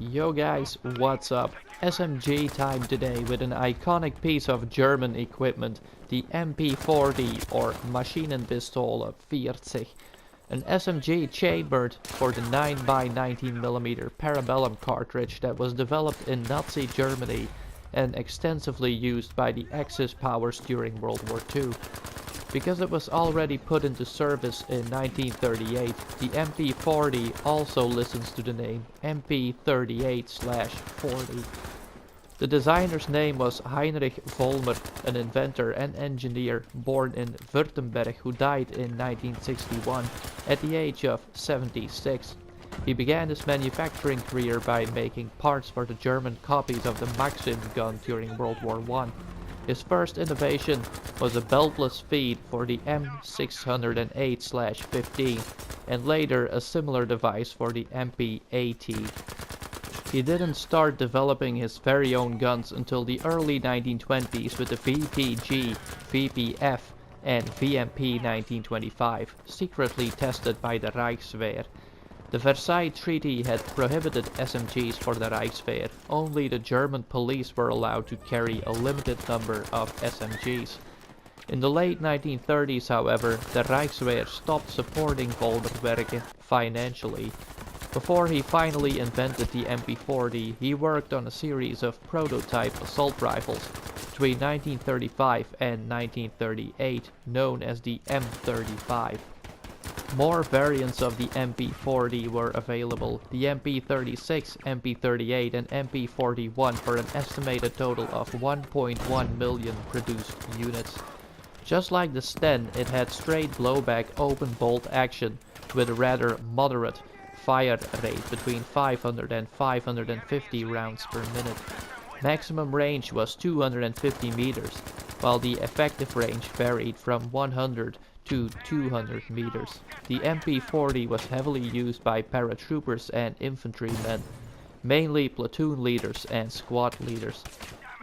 Yo guys, what's up? SMG time today with an iconic piece of German equipment, the MP40 or Maschinenpistole 40. An SMG chambered for the 9x19mm Parabellum cartridge that was developed in Nazi Germany and extensively used by the Axis powers during World War II. Because it was already put into service in 1938, the MP40 also listens to the name MP38/40. The designer's name was Heinrich Vollmer, an inventor and engineer born in Württemberg who died in 1961 at the age of 76. He began his manufacturing career by making parts for the German copies of the Maxim gun during World War I. His first innovation was a beltless feed for the M608/15 and later a similar device for the MP80. He didn't start developing his very own guns until the early 1920s with the VPG, VPF and VMP 1925, secretly tested by the Reichswehr. The Versailles Treaty had prohibited SMGs for the Reichswehr. Only the German police were allowed to carry a limited number of SMGs. In the late 1930s, however, the Reichswehr stopped supporting Vollmer Werke financially. Before he finally invented the MP40, he worked on a series of prototype assault rifles between 1935 and 1938, known as the M35. More variants of the MP40 were available, the MP36, MP38 and MP41 for an estimated total of 1.1 million produced units. Just like the Sten, it had straight blowback open bolt action with a rather moderate fire rate between 500 and 550 rounds per minute. Maximum range was 250 meters, while the effective range varied from 100 to 200 meters. The MP40 was heavily used by paratroopers and infantrymen, mainly platoon leaders and squad leaders.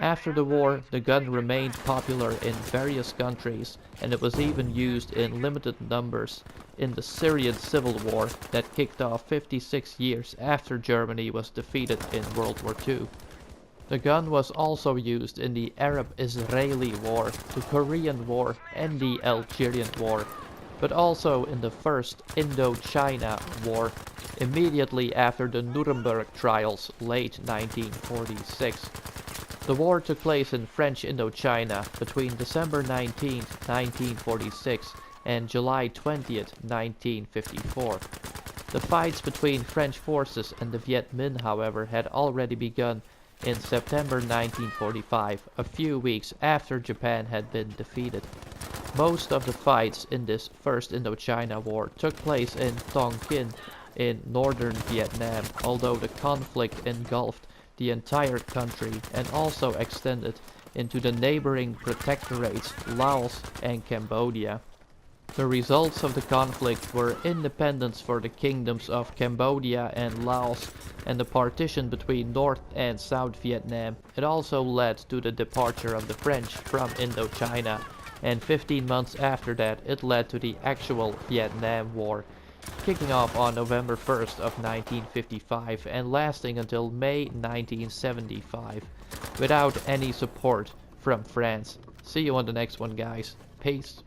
After the war, the gun remained popular in various countries, and it was even used in limited numbers in the Syrian Civil War that kicked off 56 years after Germany was defeated in World War II. The gun was also used in the Arab-Israeli War, the Korean War and the Algerian War, but also in the First Indochina War, immediately after the Nuremberg trials late 1946. The war took place in French Indochina between December 19, 1946 and July 20, 1954. The fights between French forces and the Viet Minh, however, had already begun in September 1945, a few weeks after Japan had been defeated. Most of the fights in this First Indochina War took place in Tonkin in northern Vietnam, although the conflict engulfed the entire country and also extended into the neighboring protectorates Laos and Cambodia. The results of the conflict were independence for the kingdoms of Cambodia and Laos and the partition between North and South Vietnam. It also led to the departure of the French from Indochina, and 15 months after that it led to the actual Vietnam War, kicking off on November 1st of 1955 and lasting until May 1975, without any support from France. See you on the next one, guys. Peace.